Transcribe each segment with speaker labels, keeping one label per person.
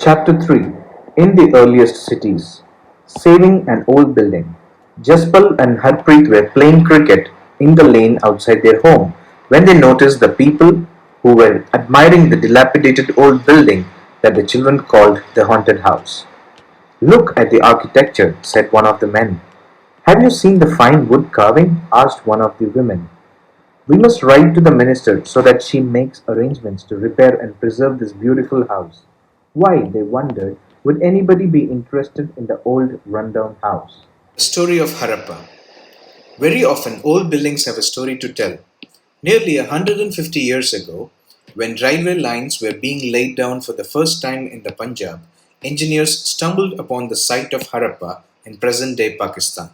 Speaker 1: Chapter 3. In the Earliest Cities. Saving an Old Building. Jaspal and Harpreet were playing cricket in the lane outside their home when they noticed the people who were admiring the dilapidated old building that the children called the haunted house. "Look at the architecture," said one of the men. "Have you seen the fine wood carving?" asked one of the women. "We must write to the minister so that she makes arrangements to repair and preserve this beautiful house." Why, they wondered, would anybody be interested in the old rundown house?
Speaker 2: The story of Harappa. Very often, old buildings have a story to tell. Nearly 150 years ago, when railway lines were being laid down for the first time in the Punjab, engineers stumbled upon the site of Harappa in present day Pakistan.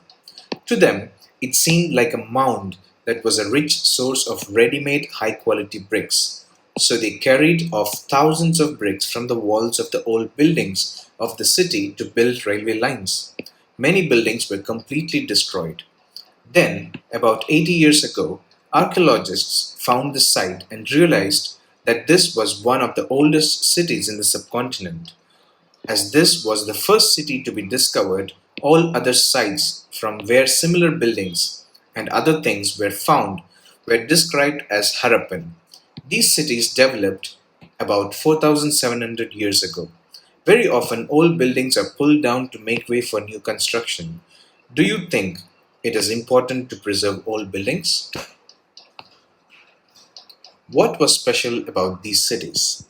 Speaker 2: To them, it seemed like a mound that was a rich source of ready made high quality bricks. So they carried off thousands of bricks from the walls of the old buildings of the city to build railway lines. Many buildings were completely destroyed. Then, about 80 years ago, archaeologists found the site and realized that this was one of the oldest cities in the subcontinent. As this was the first city to be discovered, all other sites from where similar buildings and other things were found were described as Harappan. These cities developed about 4,700 years ago. Very often, old buildings are pulled down to make way for new construction. Do you think it is important to preserve old buildings? What was special about these cities?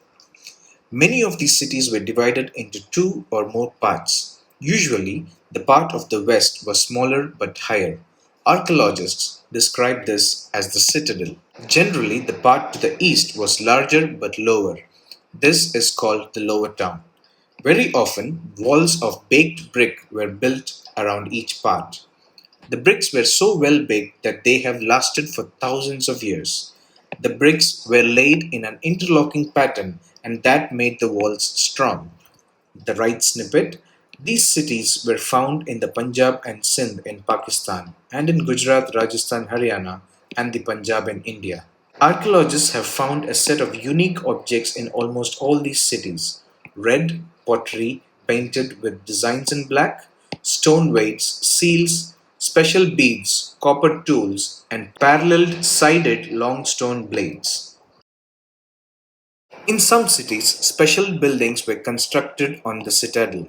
Speaker 2: Many of these cities were divided into two or more parts. Usually, the part of the west was smaller but higher. Archaeologists describe this as the citadel. Generally, the part to the east was larger but lower. This is called the lower town. Very often, walls of baked brick were built around each part. The bricks were so well baked that they have lasted for thousands of years. The bricks were laid in an interlocking pattern, and that made the walls strong. The right snippet. These cities were found in the Punjab and Sindh in Pakistan, and in Gujarat, Rajasthan, Haryana, and the Punjab in India. Archaeologists have found a set of unique objects in almost all these cities: red pottery painted with designs in black, stone weights, seals, special beads, copper tools, and paralleled sided long stone blades. In some cities, special buildings were constructed on the citadel.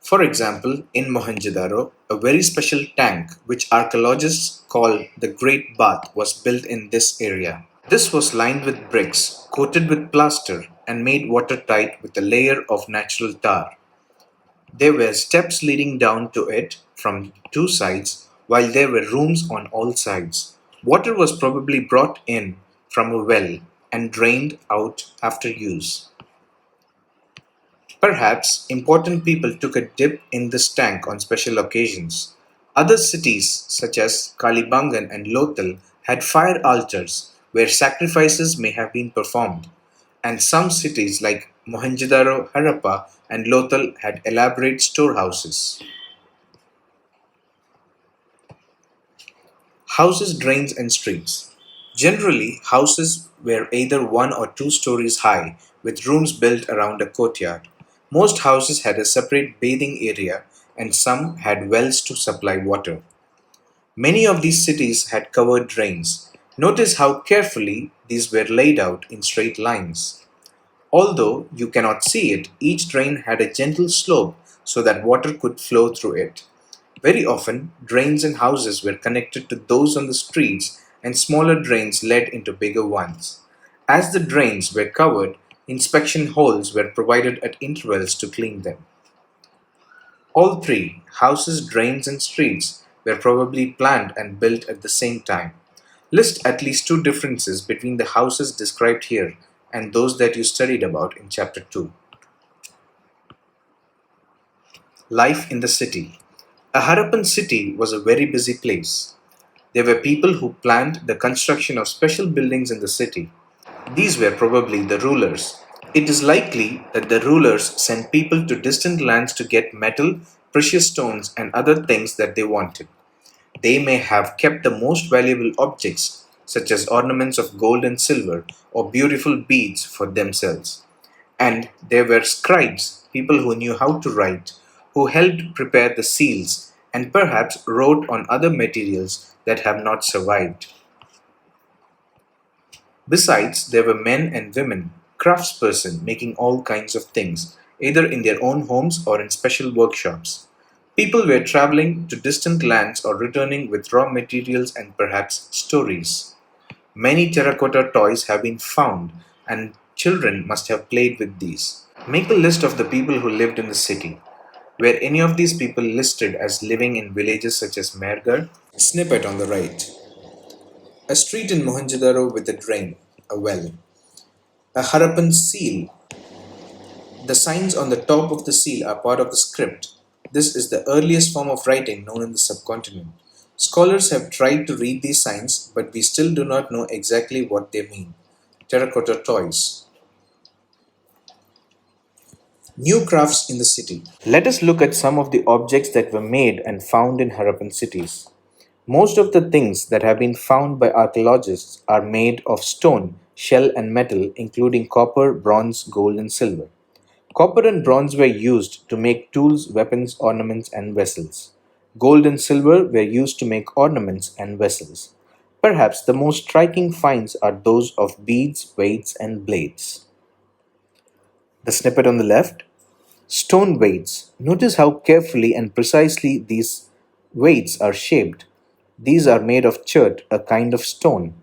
Speaker 2: For example, in Mohenjo-daro, a very special tank, which archaeologists call the Great Bath, was built in this area. This was lined with bricks, coated with plaster, and made watertight with a layer of natural tar. There were steps leading down to it from two sides, while there were rooms on all sides. Water was probably brought in from a well and drained out after use. Perhaps important people took a dip in this tank on special occasions. Other cities, such as Kalibangan and Lothal, had fire altars where sacrifices may have been performed, and some cities like Mohenjo-daro, Harappa, and Lothal had elaborate storehouses. Houses, drains, and streets. Generally, houses were either one or two stories high, with rooms built around a courtyard. Most houses had a separate bathing area, and some had wells to supply water. Many of these cities had covered drains. Notice how carefully these were laid out in straight lines. Although you cannot see it, each drain had a gentle slope so that water could flow through it. Very often, drains in houses were connected to those on the streets, and smaller drains led into bigger ones. As the drains were covered, inspection holes were provided at intervals to clean them. All three, houses, drains, and streets, were probably planned and built at the same time. List at least two differences between the houses described here and those that you studied about in Chapter 2. Life in the city. A Harappan city was a very busy place. There were people who planned the construction of special buildings in the city. These were probably the rulers. It is likely that the rulers sent people to distant lands to get metal, precious stones, and other things that they wanted. They may have kept the most valuable objects, such as ornaments of gold and silver or beautiful beads, for themselves. And there were scribes, people who knew how to write, who helped prepare the seals and perhaps wrote on other materials that have not survived. Besides, there were men and women, craftspersons making all kinds of things, either in their own homes or in special workshops. People were traveling to distant lands or returning with raw materials and perhaps stories. Many terracotta toys have been found, and children must have played with these. Make a list of the people who lived in the city. Were any of these people listed as living in villages such as Mergar? Snippet on the right. A street in Mohenjo-daro with a drain, a well. A Harappan seal. The signs on the top of the seal are part of the script. This is the earliest form of writing known in the subcontinent. Scholars have tried to read these signs, but we still do not know exactly what they mean. Terracotta toys. New crafts in the city. Let us look at some of the objects that were made and found in Harappan cities. Most of the things that have been found by archaeologists are made of stone, shell, and metal, including copper, bronze, gold, and silver. Copper and bronze were used to make tools, weapons, ornaments, and vessels. Gold and silver were used to make ornaments and vessels. Perhaps the most striking finds are those of beads, weights, and blades. The snippet on the left. Stone weights. Notice how carefully and precisely these weights are shaped. These are made of chert, a kind of stone.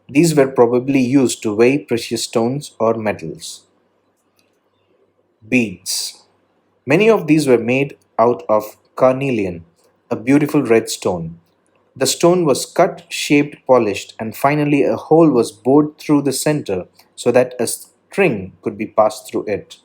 Speaker 2: These were probably used to weigh precious stones or metals. Beads. Many of these were made out of carnelian, a beautiful red stone. The stone was cut, shaped, polished, and finally a hole was bored through the center so that a string could be passed through it.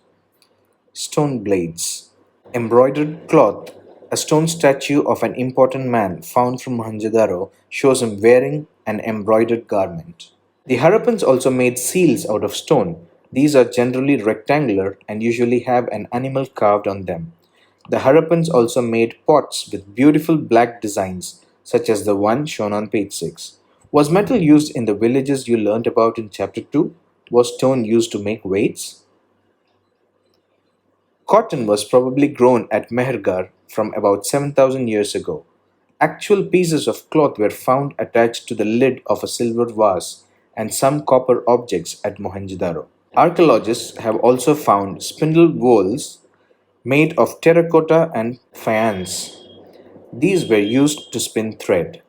Speaker 2: Stone blades. Embroidered cloth. A stone statue of an important man found from Mohenjo-daro shows him wearing an embroidered garment. The Harappans also made seals out of stone. These are generally rectangular and usually have an animal carved on them. The Harappans also made pots with beautiful black designs, such as the one shown on page 6. Was metal used in the villages you learnt about in chapter 2? Was stone used to make weights? Cotton was probably grown at Mehergar from about 7,000 years ago. Actual pieces of cloth were found attached to the lid of a silver vase and some copper objects at Mohenjo-daro. Archaeologists have also found spindle whorls made of terracotta and faience. These were used to spin thread.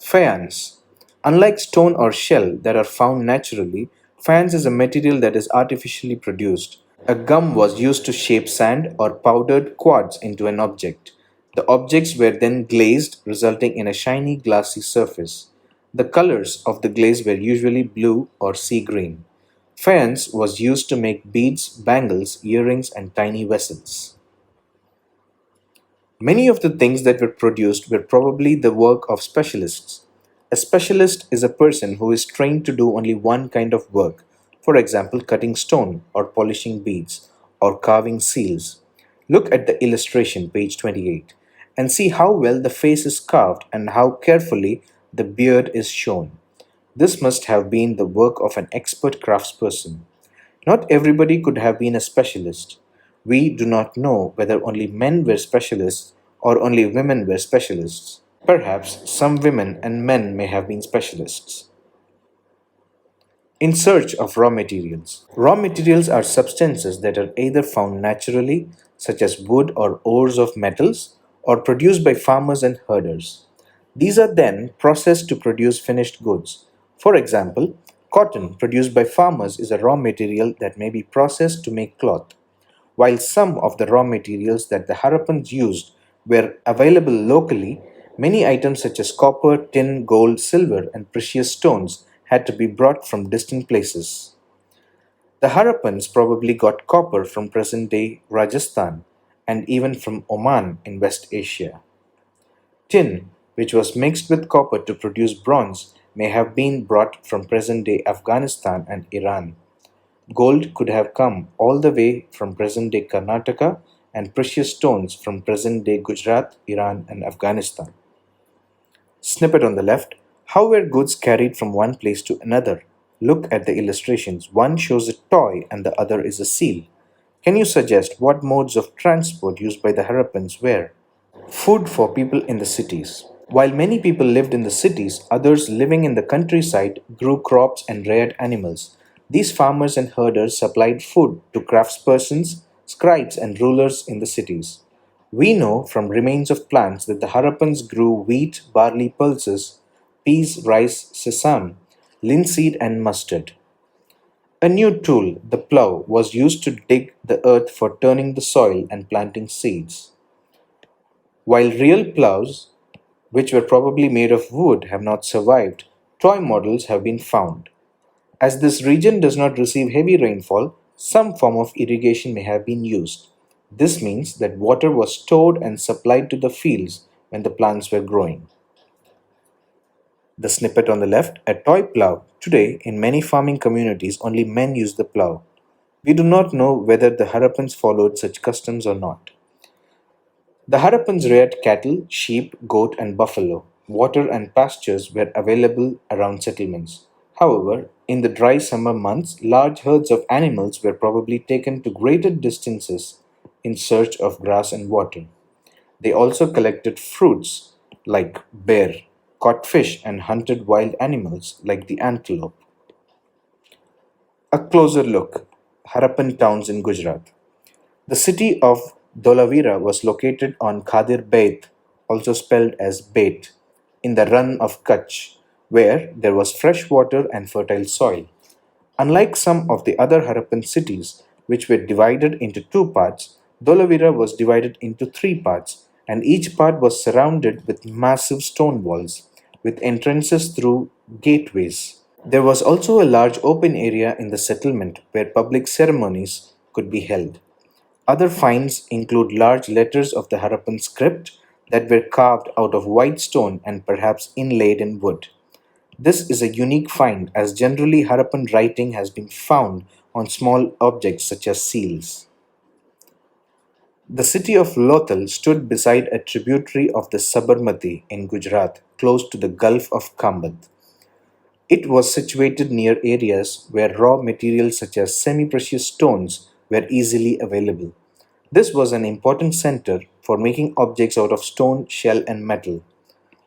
Speaker 2: Faience. Unlike stone or shell that are found naturally, faience is a material that is artificially produced. A gum was used to shape sand or powdered quartz into an object. The objects were then glazed, resulting in a shiny glassy surface. The colors of the glaze were usually blue or sea green. Faience was used to make beads, bangles, earrings, and tiny vessels. Many of the things that were produced were probably the work of specialists. A specialist is a person who is trained to do only one kind of work, for example, cutting stone or polishing beads or carving seals. Look at the illustration, page 28, and see how well the face is carved and how carefully the beard is shown. This must have been the work of an expert craftsperson. Not everybody could have been a specialist. We do not know whether only men were specialists or only women were specialists. Perhaps some women and men may have been specialists. In search of raw materials. Raw materials are substances that are either found naturally, such as wood or ores of metals, or produced by farmers and herders. These are then processed to produce finished goods. For example, cotton produced by farmers is a raw material that may be processed to make cloth. While some of the raw materials that the Harappans used were available locally, many items such as copper, tin, gold, silver, and precious stones had to be brought from distant places. The Harappans probably got copper from present day Rajasthan and even from Oman in West Asia. Tin, which was mixed with copper to produce bronze, may have been brought from present day Afghanistan and Iran. Gold could have come all the way from present day Karnataka and precious stones from present day Gujarat, Iran, and Afghanistan. Snippet on the left. How were goods carried from one place to another? Look at the illustrations. One shows a toy and the other is a seal. Can you suggest what modes of transport used by the Harappans were? Food for people in the cities. While many people lived in the cities, others living in the countryside grew crops and reared animals. These farmers and herders supplied food to craftspersons, scribes, and rulers in the cities. We know from remains of plants that the Harappans grew wheat, barley, pulses, peas, rice, sesame, linseed, and mustard. A new tool, the plough, was used to dig the earth for turning the soil and planting seeds. While real ploughs, which were probably made of wood, have not survived, toy models have been found. As this region does not receive heavy rainfall, some form of irrigation may have been used. This means that water was stored and supplied to the fields when the plants were growing. The snippet on the left, a toy plough. Today, in many farming communities, only men use the plough. We do not know whether the Harappans followed such customs or not. The Harappans reared cattle, sheep, goat, and buffalo. Water and pastures were available around settlements. However, in the dry summer months, large herds of animals were probably taken to greater distances in search of grass and water. They also collected fruits like bear, caught fish, and hunted wild animals like the antelope. A closer look. Harappan Towns in Gujarat. The city of Dholavira was located on Khadir Beit, also spelled as Beit, in the run of Kutch, where there was fresh water and fertile soil. Unlike some of the other Harappan cities, which were divided into two parts, Dholavira was divided into three parts, and each part was surrounded with massive stone walls, with entrances through gateways. There was also a large open area in the settlement where public ceremonies could be held. Other finds include large letters of the Harappan script that were carved out of white stone and perhaps inlaid in wood. This is a unique find as generally Harappan writing has been found on small objects such as seals. The city of Lothal stood beside a tributary of the Sabarmati in Gujarat, close to the Gulf of Kambad. It was situated near areas where raw materials such as semi precious stones were easily available. This was an important center for making objects out of stone, shell, and metal.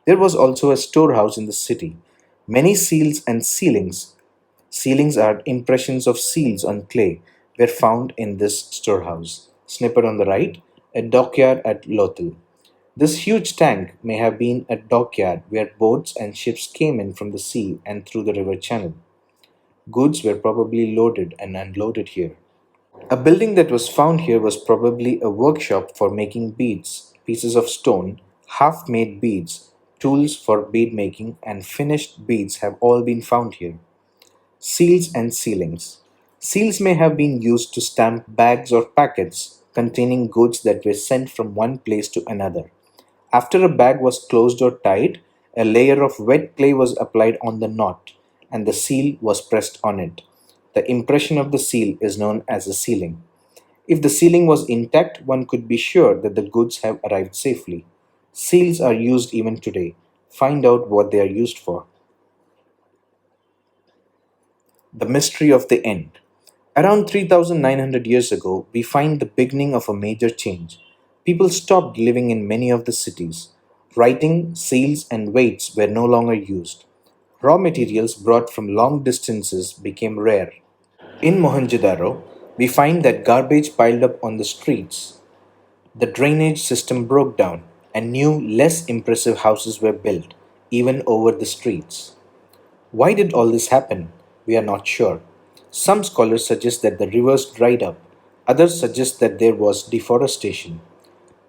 Speaker 2: There was also a storehouse in the city. Many seals and sealings are impressions of seals on clay, were found in this storehouse. Snippet on the right, a dockyard at Lothal. This huge tank may have been a dockyard where boats and ships came in from the sea and through the river channel. Goods were probably loaded and unloaded here. A building that was found here was probably a workshop for making beads, pieces of stone, half made beads, tools for bead making, and finished beads have all been found here. Seals and sealings. Seals may have been used to stamp bags or packets containing goods that were sent from one place to another. After a bag was closed or tied, a layer of wet clay was applied on the knot, and the seal was pressed on it. The impression of the seal is known as a sealing. If the sealing was intact, one could be sure that the goods have arrived safely. Seals are used even today. Find out what they are used for. The mystery of the end. Around 3900 years ago, we find the beginning of a major change. People stopped living in many of the cities. Writing, seals, and weights were no longer used. Raw materials brought from long distances became rare. In Mohenjo-daro, we find that garbage piled up on the streets. The drainage system broke down, and new, less impressive houses were built, even over the streets. Why did all this happen? We are not sure. Some scholars suggest that the rivers dried up, others suggest that there was deforestation.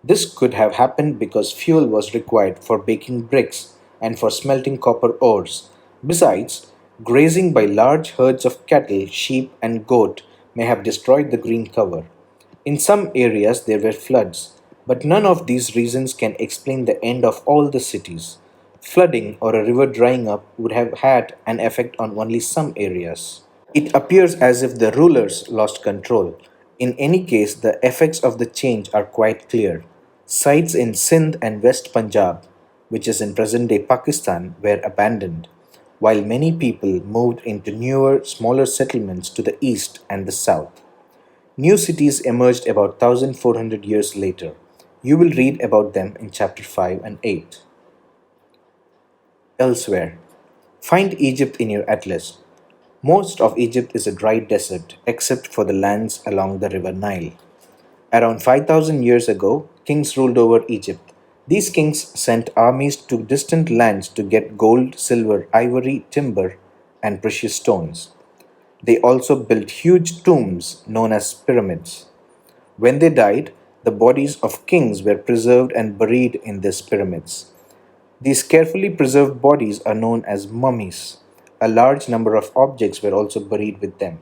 Speaker 2: This could have happened because fuel was required for baking bricks and for smelting copper ores. Besides, grazing by large herds of cattle, sheep, and goat may have destroyed the green cover. In some areas, there were floods, but none of these reasons can explain the end of all the cities. Flooding or a river drying up would have had an effect on only some areas. It appears as if the rulers lost control. In any case, the effects of the change are quite clear. Sites in Sindh and West Punjab, which is in present day Pakistan, were abandoned, while many people moved into newer, smaller settlements to the east and the south. New cities emerged about 1400 years later. You will read about them in chapter 5 and 8. Elsewhere. Find Egypt in your atlas. Most of Egypt is a dry desert except for the lands along the river Nile. Around 5000 years ago, kings ruled over Egypt. These kings sent armies to distant lands to get gold, silver, ivory, timber, and precious stones. They also built huge tombs known as pyramids. When they died, the bodies of kings were preserved and buried in these pyramids. These carefully preserved bodies are known as mummies. A large number of objects were also buried with them.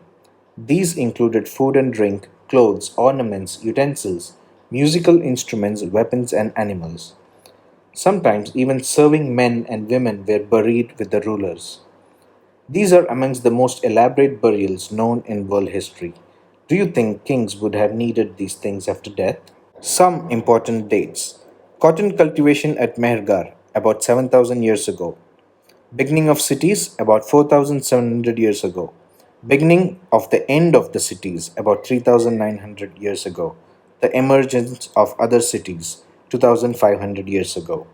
Speaker 2: These included food and drink, clothes, ornaments, utensils, musical instruments, weapons, and animals. Sometimes even serving men and women were buried with the rulers. These are amongst the most elaborate burials known in world history. Do you think kings would have needed these things after death? Some important dates: cotton cultivation at Mehrgar, about 7000 years ago. Beginning of cities, about 4700 years ago. Beginning of the end of the cities, about 3900 years ago. The emergence of other cities, 2500 years ago.